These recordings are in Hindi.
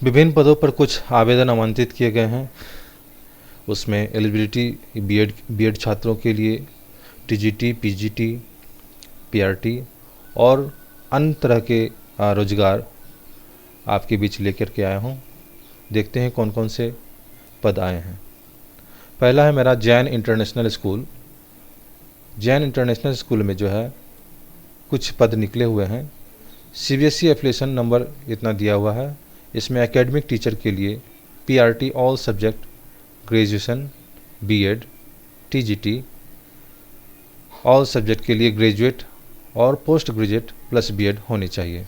विभिन्न पदों पर कुछ आवेदन आमंत्रित किए गए हैं। उसमें एलिजिबिलिटी बीएड छात्रों के लिए टीजीटी, पीजीटी, पीआरटी और अन्य तरह के रोजगार आपके बीच लेकर के आया हूँ। देखते हैं कौन कौन से पद आए हैं। पहला है मेरा Jain international school. Jain international school में जो है कुछ पद निकले हुए हैं। सीबीएसई एफिलिएशन नंबर इतना दिया हुआ है। इसमें एकेडमिक टीचर के लिए PRT all subject, graduation, BEd, TGT, all subject के लिए ग्रेजुएट और पोस्ट ग्रेजुएट प्लस बीएड होनी चाहिए।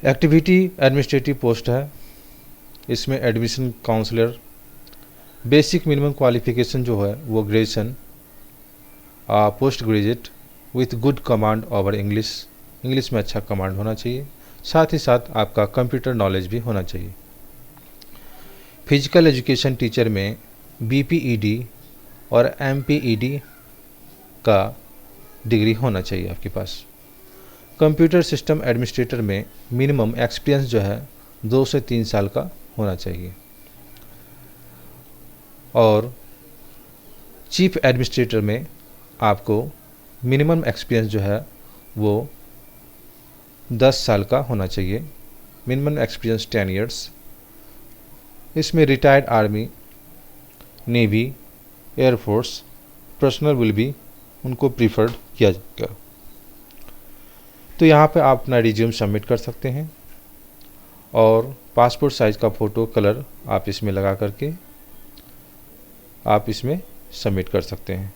एक्टिविटी एडमिनिस्ट्रेटिव पोस्ट है। इसमें admission counsellor, basic minimum qualification जो है वो graduation, post graduate with good command over English में अच्छा कमांड होना चाहिए। साथ ही साथ आपका कंप्यूटर नॉलेज भी होना चाहिए। फिजिकल एजुकेशन टीचर में बीपीईडी और एमपीईडी का डिग्री होना चाहिए आपके पास। कंप्यूटर सिस्टम एडमिनिस्ट्रेटर में मिनिमम एक्सपीरियंस जो है 2 से 3 साल का होना चाहिए। और चीफ एडमिनिस्ट्रेटर में आपको मिनिमम एक्सपीरियंस जो है वो 10 साल का होना चाहिए। Minimum experience 10 years. इसमें retired army, navy, air force personnel will भी उनको प्रीफर्ड किया जाएगा। तो यहाँ पे आप अपना रिज्यूम सबमिट कर सकते हैं और पासपोर्ट साइज़ का फ़ोटो कलर आप इसमें लगा करके आप इसमें सबमिट कर सकते हैं।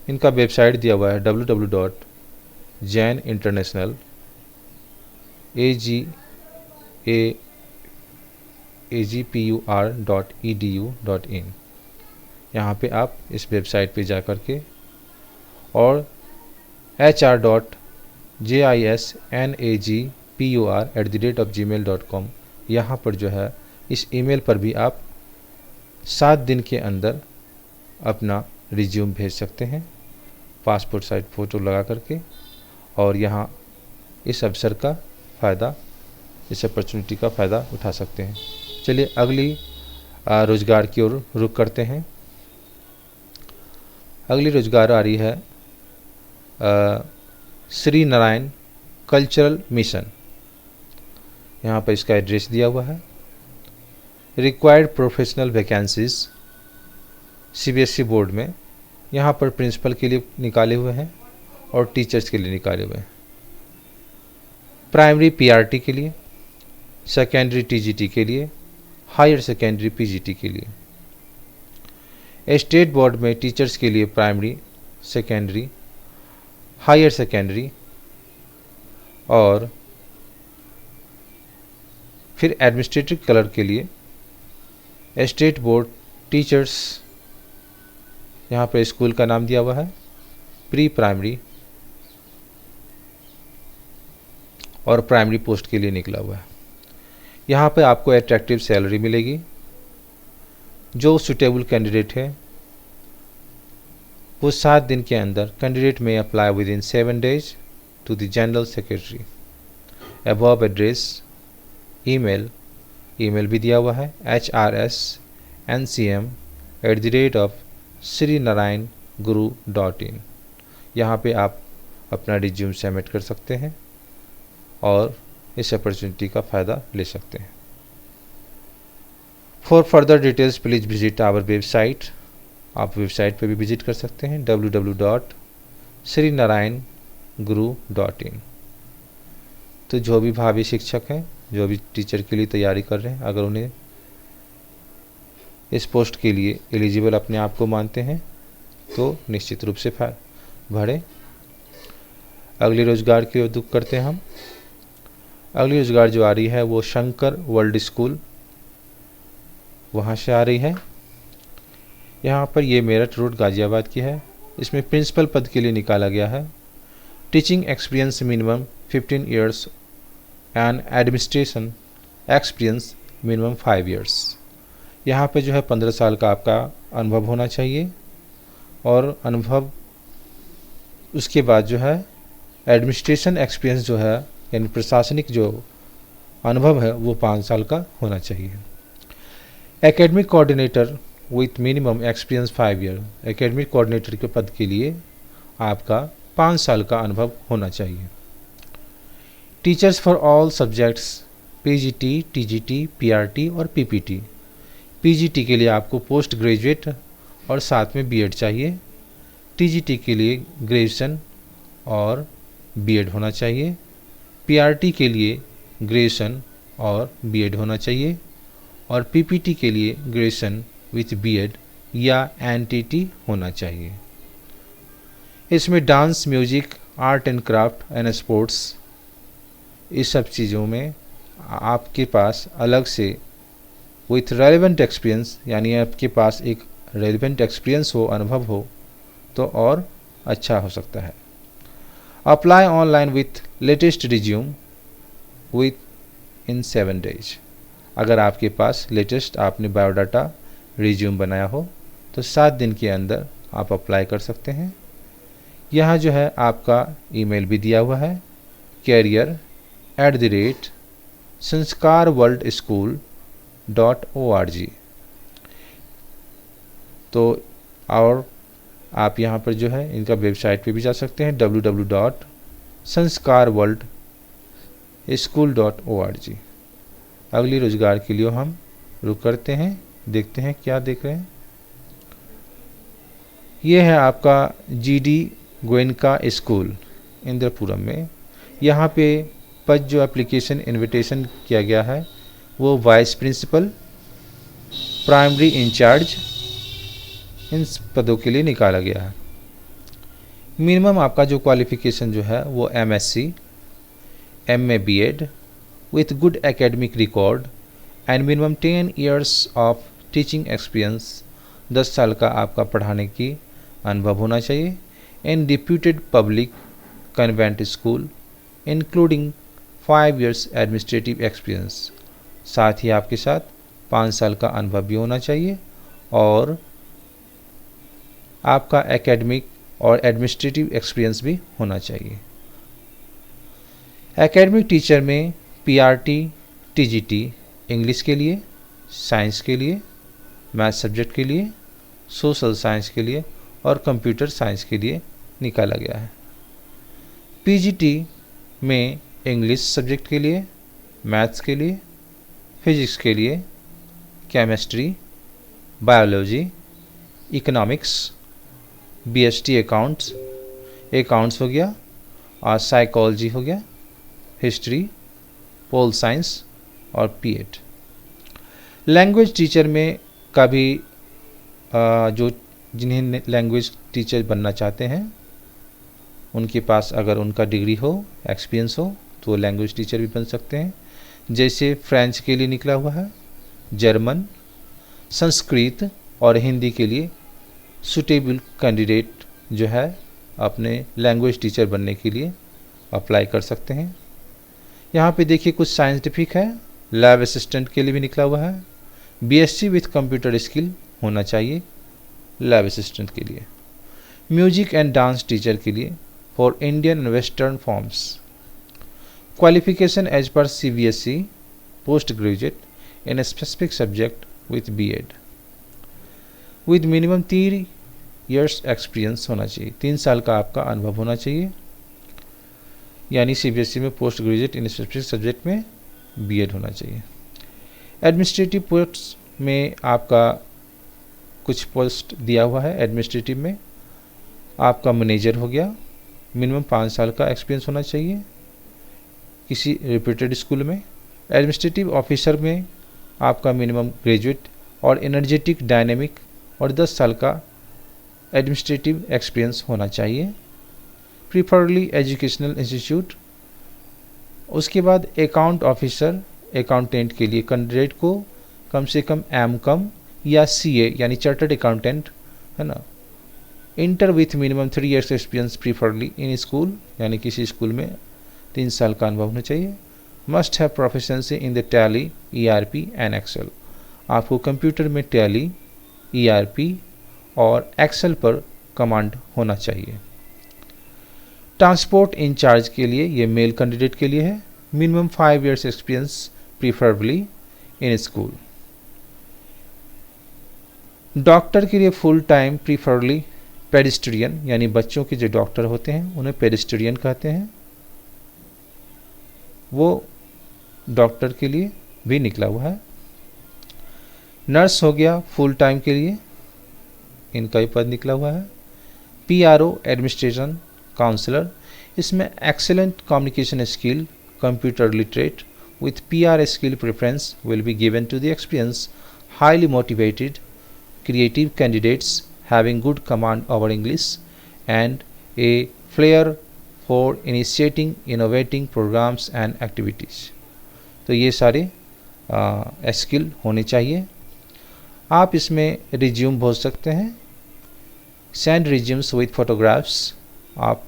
इनका वेबसाइट दिया हुआ है www.jaininternasnal.agpur.edu.in। यहाँ पे आप इस वेबसाइट पे जा कर के और hr.jisnagpur@gmail.com यहाँ पर जो है इस ईमेल पर भी आप 7 दिन के अंदर अपना रिज्यूम भेज सकते हैं पासपोर्ट साइज फ़ोटो लगा करके। और यहाँ इस अवसर का फ़ायदा, इस अपॉर्चुनिटी का फ़ायदा उठा सकते हैं। चलिए अगली रोज़गार की ओर रुख करते हैं। अगली रोज़गार आ रही है श्री नारायण कल्चरल मिशन। यहाँ पर इसका एड्रेस दिया हुआ है। Required professional vacancies CBSE board में यहाँ पर प्रिंसिपल के लिए निकाले हुए हैं और टीचर्स के लिए निकाले हुए हैं। प्राइमरी पीआरटी के लिए, सेकेंडरी टीजीटी के लिए, हायर सेकेंडरी पीजीटी के लिए। स्टेट बोर्ड में टीचर्स के लिए प्राइमरी, सेकेंडरी, हायर सेकेंडरी और फिर एडमिनिस्ट्रेटिव कलर के लिए स्टेट बोर्ड टीचर्स, यहाँ पर स्कूल का नाम दिया हुआ है प्री प्राइमरी और प्राइमरी पोस्ट के लिए निकला हुआ है। यहाँ पे आपको अट्रैक्टिव सैलरी मिलेगी। जो सुटेबल कैंडिडेट है वो 7 दिन के अंदर कैंडिडेट में apply within 7 days to the general secretary. Above address email भी दिया हुआ है hrsncm@srinarayan.guru.in। यहाँ पे आप अपना रिज्यूम सबमिट कर सकते हैं और इस अपॉर्चुनिटी का फ़ायदा ले सकते हैं। For further details please visit our website. आप वेबसाइट पे भी विजिट कर सकते हैं www.srinarayan.guru.in। तो जो भी भावी शिक्षक हैं, जो भी टीचर के लिए तैयारी कर रहे हैं, अगर उन्हें इस पोस्ट के लिए एलिजिबल अपने आप को मानते हैं तो निश्चित रूप से भरें। अगली रोज़गार की ओर रुख करते हैं हम। अगली रोज़गार जो आ रही है वो शंकर वर्ल्ड स्कूल, वहाँ से आ रही है। यहाँ पर ये मेरठ रोड गाज़ियाबाद की है। इसमें प्रिंसिपल पद के लिए निकाला गया है। Teaching experience minimum 15 years and administration experience minimum 5 years. यहाँ पे जो है 15 साल का आपका अनुभव होना चाहिए और अनुभव उसके बाद जो है एडमिनिस्ट्रेशन एक्सपीरियंस जो है यानी प्रशासनिक जो अनुभव है वो 5 साल का होना चाहिए। Academic coordinator with minimum experience 5 year, academic coordinator के पद के लिए आपका 5 साल का अनुभव होना चाहिए। Teachers for all subjects PGT, TGT, PRT और पीपीटी। पीजीटी के लिए आपको पोस्ट ग्रेजुएट और साथ में बीएड चाहिए। टीजीटी के लिए ग्रेजुएशन और बीएड होना चाहिए। पीआरटी के लिए ग्रेजुएशन और बीएड होना चाहिए और पीपीटी के लिए ग्रेजुएशन विथ बीएड या एनटीटी होना चाहिए। इसमें dance, music, art and craft and sports, इस सब चीज़ों में आपके पास अलग से विथ रेलेवेंट एक्सपीरियंस, यानी आपके पास एक रेलेवेंट एक्सपीरियंस हो, अनुभव हो, तो और अच्छा हो सकता है। Apply online with latest resume with in 7 days. अगर आपके पास लेटेस्ट आपने बायोडाटा रिज्यूम बनाया हो तो 7 दिन के अंदर आप अप्लाई कर सकते हैं। यहाँ जो है आपका ईमेल भी दिया हुआ है, career@sanskarworldschool.org। तो और आप यहाँ पर जो है इनका वेबसाइट पे भी जा सकते हैं, www.sanskarworldschool.org। अगली रोजगार के लिए हम रुक करते हैं, देखते हैं क्या देख रहे हैं। ये है आपका जीडी गोयनका स्कूल इंद्रपुरम में। यहाँ पे पद जो एप्लीकेशन इनविटेशन किया गया है वो वाइस प्रिंसिपल, प्राइमरी इंचार्ज, इन पदों के लिए निकाला गया है। मिनिमम आपका जो क्वालिफिकेशन जो है वो MSc, MA BEd with good academic record and minimum 10 years of teaching experience, 10 साल का आपका पढ़ाने की अनुभव होना चाहिए in deputed public convent school including 5 years administrative experience. साथ ही आपके साथ 5 साल का अनुभव भी होना चाहिए और आपका एकेडमिक और एडमिनिस्ट्रेटिव एक्सपीरियंस भी होना चाहिए। एकेडमिक टीचर में पीआरटी, टीजीटी इंग्लिश के लिए, साइंस के लिए, मैथ सब्जेक्ट के लिए, सोशल साइंस के लिए और कंप्यूटर साइंस के लिए निकाला गया है। पीजीटी में इंग्लिश सब्जेक्ट के लिए, मैथ्स के लिए, फिजिक्स के लिए, chemistry, biology, economics, BST accounts हो गया और साइकोलॉजी हो गया, हिस्ट्री, पोल साइंस और पीएड। लैंग्वेज टीचर में कभी जो जिन्हें लैंग्वेज टीचर बनना चाहते हैं उनके पास अगर उनका डिग्री हो, एक्सपीरियंस हो, तो वो लैंग्वेज टीचर भी बन सकते हैं। जैसे फ्रेंच के लिए निकला हुआ है, जर्मन, संस्कृत और हिंदी के लिए सूटेबल कैंडिडेट जो है अपने लैंग्वेज टीचर बनने के लिए अप्लाई कर सकते हैं। यहाँ पे देखिए कुछ साइंटिफिक है, लैब असिस्टेंट के लिए भी निकला हुआ है, बीएससी विथ कंप्यूटर स्किल होना चाहिए लैब असिस्टेंट के लिए। म्यूजिक एंड डांस टीचर के लिए for Indian and western forms, qualification as per CBSE, post graduate in a specific subject with BEd with minimum 3 years experience होना चाहिए, 3 साल का आपका अनुभव होना चाहिए, यानी सीबीएसई में post graduate in specific subject में बीएड होना चाहिए। एडमिनिस्ट्रेटिव पोस्ट में आपका कुछ पोस्ट दिया हुआ है। एडमिनिस्ट्रेटिव में आपका मैनेजर हो गया, मिनिमम 5 साल का एक्सपीरियंस होना चाहिए किसी रिप्यूटेड स्कूल में। एडमिनिस्ट्रेटिव ऑफिसर में आपका मिनिमम ग्रेजुएट और एनर्जेटिक, डायनेमिक और 10 साल का एडमिनिस्ट्रेटिव एक्सपीरियंस होना चाहिए, प्रीफरली एजुकेशनल इंस्टीट्यूट। उसके बाद अकाउंट ऑफिसर, अकाउंटेंट के लिए कैंडिडेट को कम से कम एमकॉम या सीए यानी चार्टर्ड अकाउंटेंट है ना, inter with minimum 3 years experience preferably in school, यानी किसी स्कूल में 3 साल का अनुभव होना चाहिए। Must have proficiency in the Tally, ERP and Excel. आपको कंप्यूटर में टैली, ईआरपी और एक्सेल पर कमांड होना चाहिए। ट्रांसपोर्ट इंचार्ज के लिए ये मेल कैंडिडेट के लिए है, minimum 5 years experience preferably in school. Doctor के लिए फुल टाइम प्रीफरेबली पेडिस्ट्रियन, यानी बच्चों के जो डॉक्टर होते हैं उन्हें पेडिस्ट्रियन कहते हैं, वो डॉक्टर के लिए भी निकला हुआ है। नर्स हो गया फुल टाइम के लिए, इनका भी पद निकला हुआ है। PRO एडमिनिस्ट्रेशन काउंसलर, इसमें excellent communication skill, computer literate with PR skill preference will be given to the experienced, highly motivated, creative candidates having good command over English and a flair for initiating innovating programs and activities। तो ये सारे स्किल होने चाहिए। आप इसमें रिज्यूम भेज सकते हैं, सेंड रिज्यूम्स विथ फोटोग्राफ्स। आप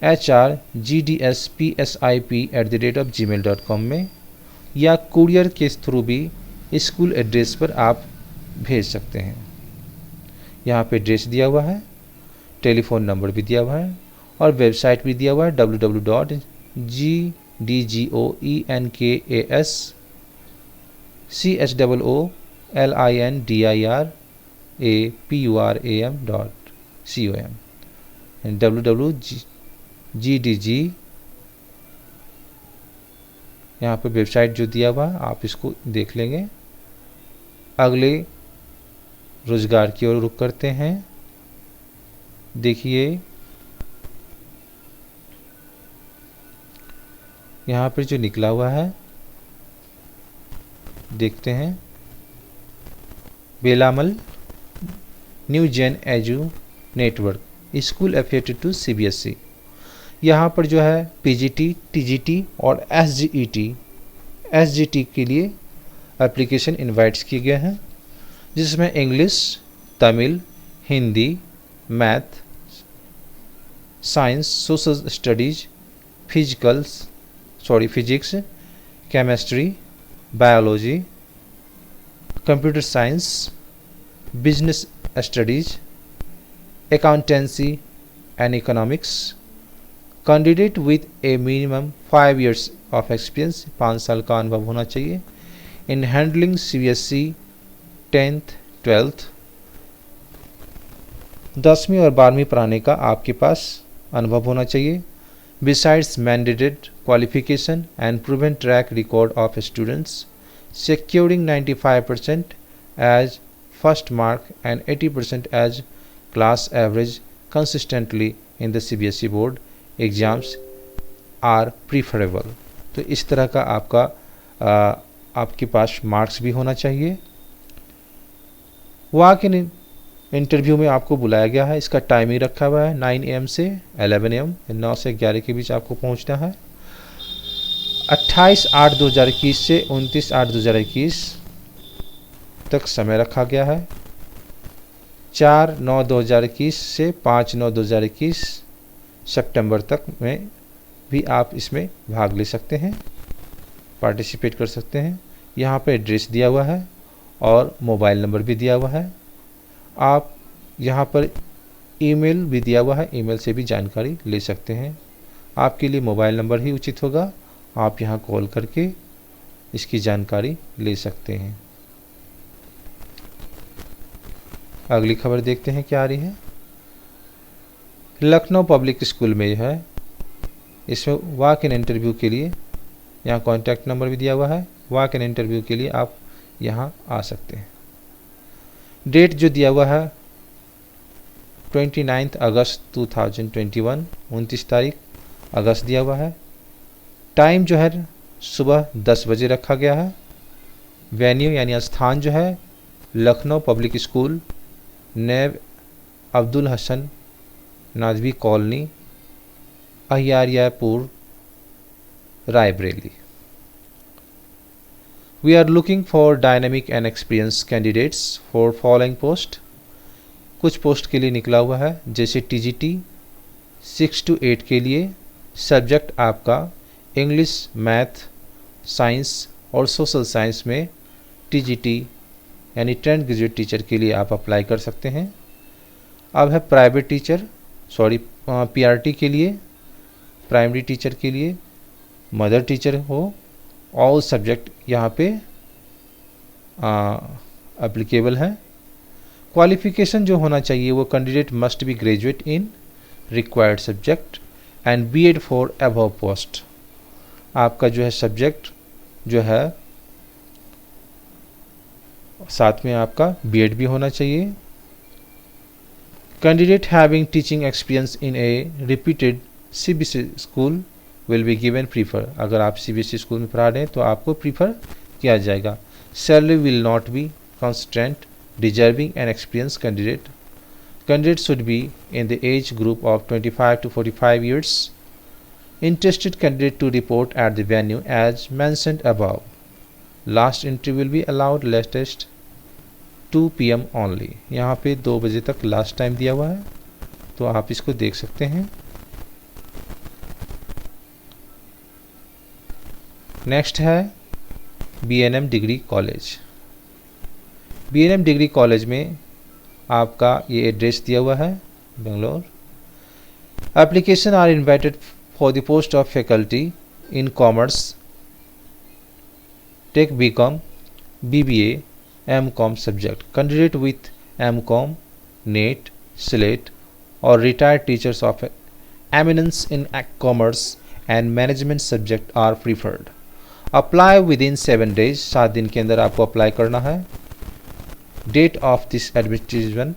hrgdspsip@gmail.com में या कुरियर के थ्रू भी स्कूल एड्रेस पर आप भेज सकते हैं। यहाँ पे एड्रेस दिया हुआ है, टेलीफोन नंबर भी दिया हुआ है और वेबसाइट भी दिया हुआ है www.gdgoenkasschdoolindiram.com www.gdg, यहाँ पे वेबसाइट जो दिया हुआ है आप इसको देख लेंगे। अगले रोजगार की ओर रुख करते हैं। देखिए यहाँ पर जो निकला हुआ है देखते हैं, Belamal new gen edu network school affiliated to CBSE। यहाँ पर जो है PGT, TGT और SGT के लिए एप्लीकेशन इनवाइट्स किए गए हैं, जिसमें English, Tamil, Hindi, math, science, social studies, physics, chemistry, biology, computer science, business studies, accountancy and economics, candidate with a minimum 5 years of experience, 5 साल का अनुभव होना चाहिए in handling CBSE 10th 12th, 10वीं और 12वीं पढ़ाने का आपके पास अनुभव होना चाहिए। Besides mandated qualification and proven track record of students securing 95% as first mark and 80% as class average consistently in the CBSE board exams are preferable। तो इस तरह का आपके पास मार्क्स भी होना चाहिए। वॉक इन इंटरव्यू में आपको बुलाया गया है, इसका टाइमिंग रखा हुआ है 9 AM से 11 AM, 9 से 11 के बीच आपको पहुंचना है। 28/8/2021 से 29/8/2021 तक समय रखा गया है। 4/9/2021 से 5/9/2021 सितंबर तक में भी आप इसमें भाग ले सकते हैं, पार्टिसिपेट कर सकते हैं। यहाँ पे एड्रेस दिया हुआ है और मोबाइल नंबर भी दिया हुआ है। आप यहाँ पर ईमेल भी दिया हुआ है, ईमेल से भी जानकारी ले सकते हैं। आपके लिए मोबाइल नंबर ही उचित होगा, आप यहाँ कॉल करके इसकी जानकारी ले सकते हैं। अगली खबर देखते हैं क्या आ रही है। लखनऊ पब्लिक स्कूल में है, इसमें वॉक इन इंटरव्यू के लिए यहाँ कॉन्टैक्ट नंबर भी दिया हुआ है। वॉक इन इंटरव्यू के लिए आप यहाँ आ सकते हैं। डेट जो दिया हुआ है 29 अगस्त 2021, 29 तारीख अगस्त दिया हुआ है। टाइम जो है सुबह 10 बजे रखा गया है। वेन्यू यानी स्थान जो है Lucknow public school, Naib Abdul Hasan Nadvi colony, Ahiyariyapur, Raebareli. We are looking for dynamic and experienced candidates for following post। कुछ पोस्ट के लिए निकला हुआ है, जैसे TGT 6 to 8 के लिए सब्जेक्ट आपका इंग्लिश, मैथ, साइंस और सोशल साइंस में TGT यानी 10th ग्रेजुएट टीचर के लिए आप अप्लाई कर सकते हैं। अब है प्राइवेट टीचर PRT के लिए, प्राइमरी टीचर के लिए, मदर टीचर हो ऑल सब्जेक्ट यहाँ पे एप्लीकेबल है। क्वालिफिकेशन जो होना चाहिए वो candidate must be graduate in required subject and BEd for above post. आपका जो है सब्जेक्ट जो है साथ में आपका बीएड भी होना चाहिए। Candidate having teaching experience in A repeated CBSE school will be given prefer. अगर आप सीबीएसई स्कूल में पढ़ा रहे हैं तो आपको प्रीफर किया जाएगा। Salary will not be constant deserving an experience candidate. Candidate should be in the age group of 25 to 45 years. Interested candidate to report at the venue as mentioned above. Last entry will be allowed latest 2 PM only. यहाँ पे 2 बजे तक लास्ट टाइम दिया हुआ है, तो आप इसको देख सकते हैं। नेक्स्ट है BNM degree college. BNM degree college में आपका ये एड्रेस दिया हुआ है, Bangalore. Application are invited for the post of faculty in commerce, take BCom, BBA, MCom subject. Candidate with MCom, NET, SLET और retired teachers of eminence in commerce and management subject are preferred. Apply within 7 days, 7 दिन के अंदर आपको अप्लाई करना है। डेट ऑफ दिस एडवर्टीजमेंट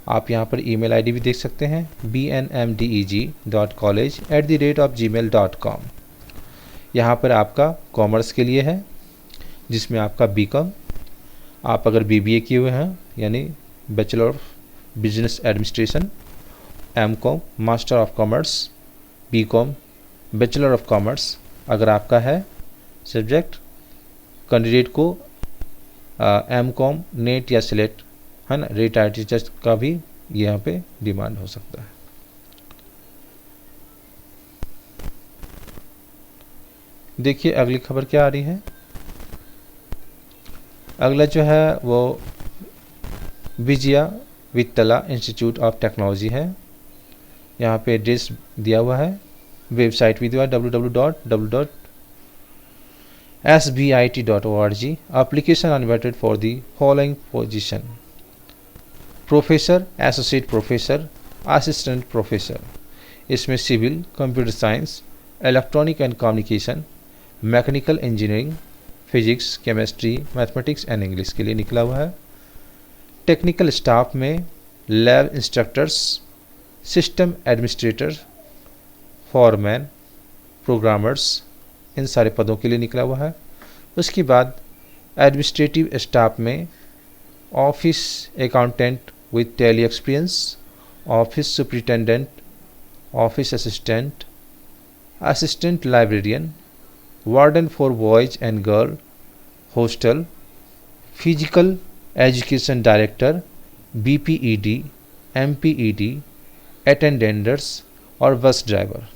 आप यहाँ पर ईमेल आईडी भी देख सकते हैं, bnmdeg.college@gmail.com। यहाँ पर आपका कॉमर्स के लिए है, जिसमें आपका BCom, आप अगर BBA किए हुए हैं यानी bachelor of business administration, MCom master of commerce, BCom bachelor of commerce अगर आपका है सब्जेक्ट। कैंडिडेट को MCom, NET या SLET है ना, रिटायर्ड टीचर्स का भी यहाँ पे डिमांड हो सकता है। देखिए अगली खबर क्या आ रही है। अगला जो है वो विजया वित्तला इंस्टीट्यूट ऑफ टेक्नोलॉजी है। यहाँ पे एड्रेस दिया हुआ है, वेबसाइट भी दिया हुआ है www.sbit.org। Application invited for the following position: professor, associate professor, assistant professor. इसमें civil, computer science, electronic and communication, mechanical engineering, physics, chemistry, mathematics and English के लिए निकला हुआ है। टेक्निकल स्टाफ में lab instructors, system administrator, foreman, programmers, इन सारे पदों के लिए निकला हुआ है। उसके बाद एडमिनिस्ट्रेटिव स्टाफ में office accountant with Tally experience, office superintendent, office assistant, assistant librarian, warden for boys and girl hostel, physical education director, BPED, MPED, अटेंडेंटर्स और बस ड्राइवर।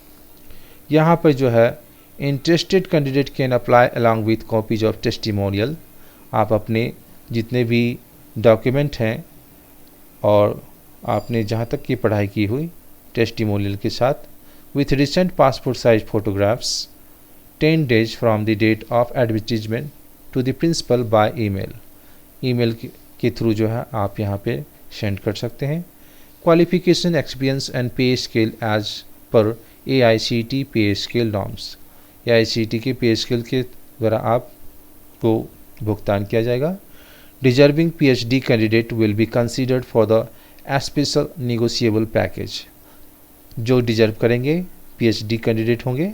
यहाँ पर जो है interested candidate can apply along with copies of testimonial. आप अपने जितने भी डॉक्यूमेंट हैं और आपने जहाँ तक की पढ़ाई की हुई टेस्टिमोनियल के साथ, with recent passport size photographs 10 days from the date of advertisement to the principal by email. Email के थ्रू जो है आप यहाँ पे सेंड कर सकते हैं। Qualification, experience and pay scale as per AICTE pay scale norms. AICTE के पे स्केल के द्वारा आपको भुगतान किया जाएगा। Deserving PhD candidate will be considered for the special negotiable package. जो डिजर्व करेंगे PhD कैंडिडेट होंगे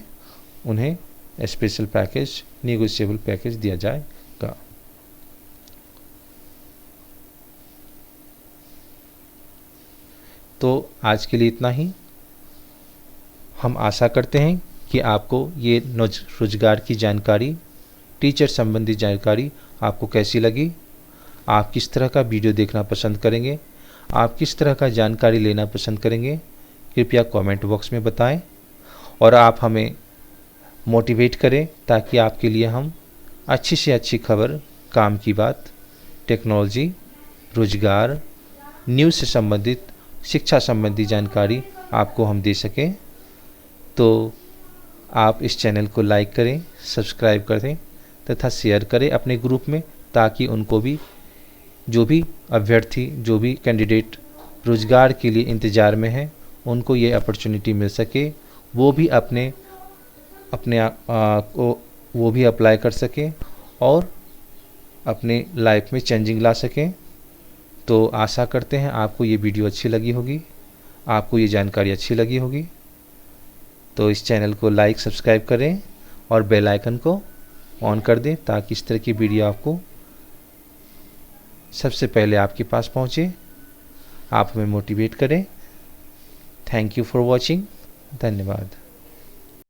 उन्हें स्पेशल पैकेज, निगोशिएबल पैकेज दिया जाएगा। तो आज के लिए इतना ही। हम आशा करते हैं कि आपको ये रोजगार की जानकारी, टीचर संबंधी जानकारी आपको कैसी लगी। आप किस तरह का वीडियो देखना पसंद करेंगे, आप किस तरह का जानकारी लेना पसंद करेंगे, कृपया कमेंट बॉक्स में बताएं और आप हमें मोटिवेट करें ताकि आपके लिए हम अच्छी से अच्छी खबर, काम की बात, टेक्नोलॉजी, रोजगार, न्यूज़ से संबंधित, शिक्षा संबंधी जानकारी आपको हम दे सकें। तो आप इस चैनल को लाइक करें, सब्सक्राइब करें तथा शेयर करें अपने ग्रुप में, ताकि उनको भी, जो भी अभ्यर्थी, जो भी कैंडिडेट रोज़गार के लिए इंतज़ार में हैं, उनको ये अपॉर्चुनिटी मिल सके, वो भी अपने को वो भी अप्लाई कर सकें और अपने लाइफ में चेंजिंग ला सकें। तो आशा करते हैं आपको ये वीडियो अच्छी लगी होगी, आपको ये जानकारी अच्छी लगी होगी। तो इस चैनल को लाइक, सब्सक्राइब करें और बेल आइकन को ऑन कर दें, ताकि इस तरह की वीडियो आपको सबसे पहले आपके पास पहुंचे, आप हमें मोटिवेट करें। Thank you for watching. धन्यवाद।